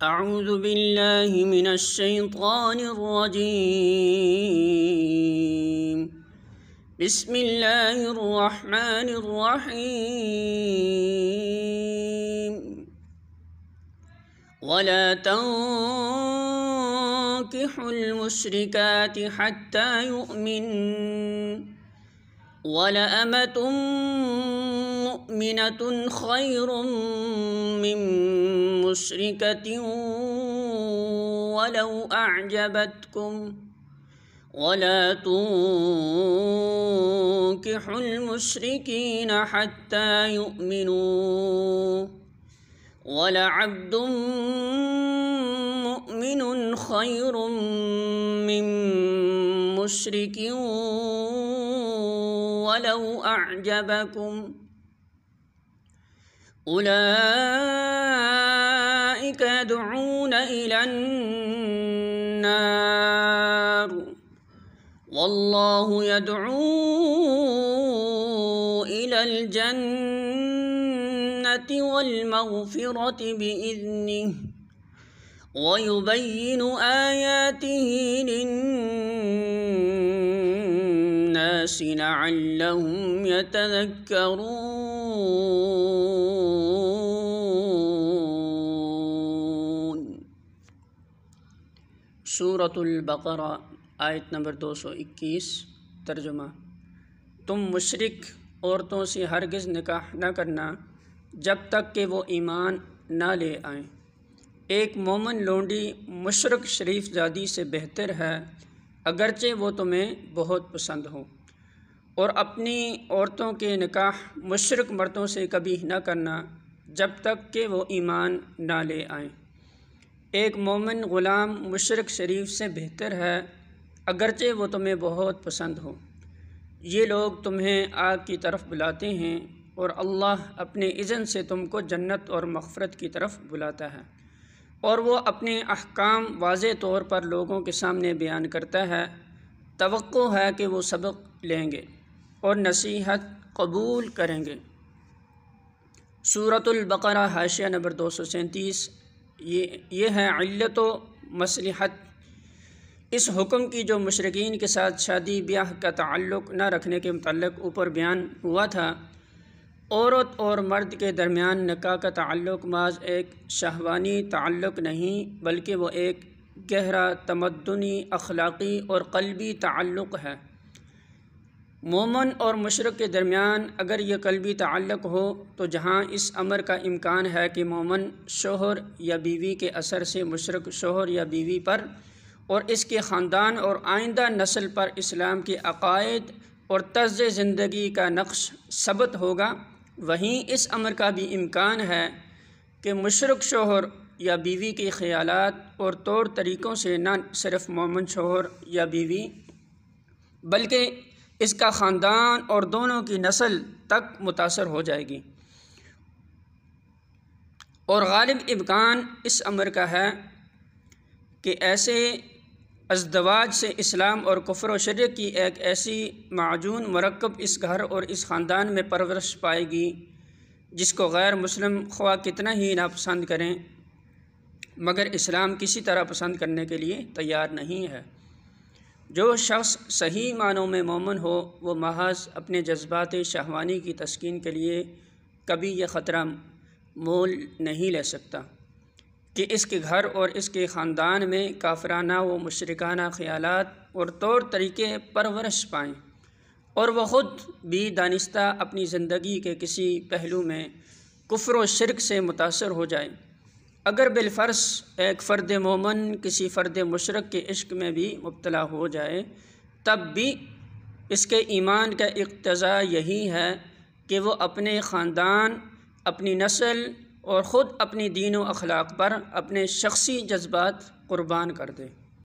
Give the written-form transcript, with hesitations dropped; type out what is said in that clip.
اعوذ باللہ من الشیطان الرجیم بسم اللہ الرحمن الرحیم ولا تنكحوا المشركات حتى يؤمنن وَلَأَمَةٌ مُؤْمِنَةٌ خَيْرٌ مِّن مُّشْرِكَةٍ وَلَوْ أَعْجَبَتْكُمْ وَلَا تُنكِحُوا الْمُشْرِكِينَ حَتَّى يُؤْمِنُوا وَلَعَبْدٌ مُؤْمِنٌ خَيْرٌ مِّن مُّشْرِكٍ وَلَوْ أَعْجَبَكُمْ أُولَئِكَ يَدْعُونَ إِلَى النَّارِ وَاللَّهُ يَدْعُو إِلَى الْجَنَّةِ وَالْمَغْفِرَةِ بِإِذْنِهِ وَيُبَيِّنُ آيَاتِهِ لِلنَّاسِ لَعَلَّهُمْ يَتَذَكَّرُونَ۔ سورۃ البقرہ آیت نمبر 221۔ ترجمہ: تم مشرک عورتوں سے ہرگز نکاح نہ کرنا جب تک کہ وہ ایمان نہ لے آئیں۔ ایک مومن لونڈی مشرک شریف زادی سے بہتر ہے اگرچہ وہ تمہیں بہت پسند ہو، اور اپنی عورتوں کے نکاح مشرک مردوں سے کبھی نہ کرنا جب تک کہ وہ ایمان نہ لے آئیں۔ ایک مومن غلام مشرک شریف سے بہتر ہے اگرچہ وہ تمہیں بہت پسند ہو۔ یہ لوگ تمہیں آگ کی طرف بلاتے ہیں اور اللہ اپنے اذن سے تم کو جنت اور مغفرت کی طرف بلاتا ہے، اور وہ اپنے احکام واضح طور پر لوگوں کے سامنے بیان کرتا ہے۔ توقع ہے کہ وہ سبق لیں گے اور نصیحت قبول کریں گے۔ سورۃ البقرہ حاشیہ نمبر 237۔ یہ ہے علت و مصلحت اس حکم کی جو مشرکین کے ساتھ شادی بیاہ کا تعلق نہ رکھنے کے متعلق اوپر بیان ہوا تھا۔ عورت اور مرد کے درمیان نکاح کا تعلق محض ایک شہوانی تعلق نہیں بلکہ وہ ایک گہرا تمدنی، اخلاقی اور قلبی تعلق ہے۔ مومن اور مشرک کے درمیان اگر یہ قلبی تعلق ہو تو جہاں اس امر کا امکان ہے کہ مومن شوہر یا بیوی کے اثر سے مشرک شوہر یا بیوی پر اور اس کے خاندان اور آئندہ نسل پر اسلام کے عقائد اور طرز زندگی کا نقش ثبت ہوگا، وہیں اس امر کا بھی امکان ہے کہ مشرک شوہر یا بیوی کے خیالات اور طور طریقوں سے نہ صرف مومن شوہر یا بیوی بلکہ اس کا خاندان اور دونوں کی نسل تک متاثر ہو جائے گی، اور غالب امکان اس امر کا ہے کہ ایسے ازدواج سے اسلام اور کفر و شرک کی ایک ایسی معجون مرکب اس گھر اور اس خاندان میں پرورش پائے گی جس کو غیر مسلم خواہ کتنا ہی ناپسند کریں، مگر اسلام کسی طرح پسند کرنے کے لیے تیار نہیں ہے۔ جو شخص صحیح معنوں میں مومن ہو وہ محض اپنے جذبات شہوانی کی تسکین کے لیے کبھی یہ خطرہ مول نہیں لے سکتا کہ اس کے گھر اور اس کے خاندان میں کافرانہ و مشرکانہ خیالات اور طور طریقے پرورش پائیں، اور وہ خود بھی دانستہ اپنی زندگی کے کسی پہلو میں کفر و شرک سے متاثر ہو جائے۔ اگر بالفرض ایک فرد مومن کسی فرد مشرک کے عشق میں بھی مبتلا ہو جائے تب بھی اس کے ایمان کا اقتضا یہی ہے کہ وہ اپنے خاندان، اپنی نسل اور خود اپنی دین و اخلاق پر اپنے شخصی جذبات قربان کر دے۔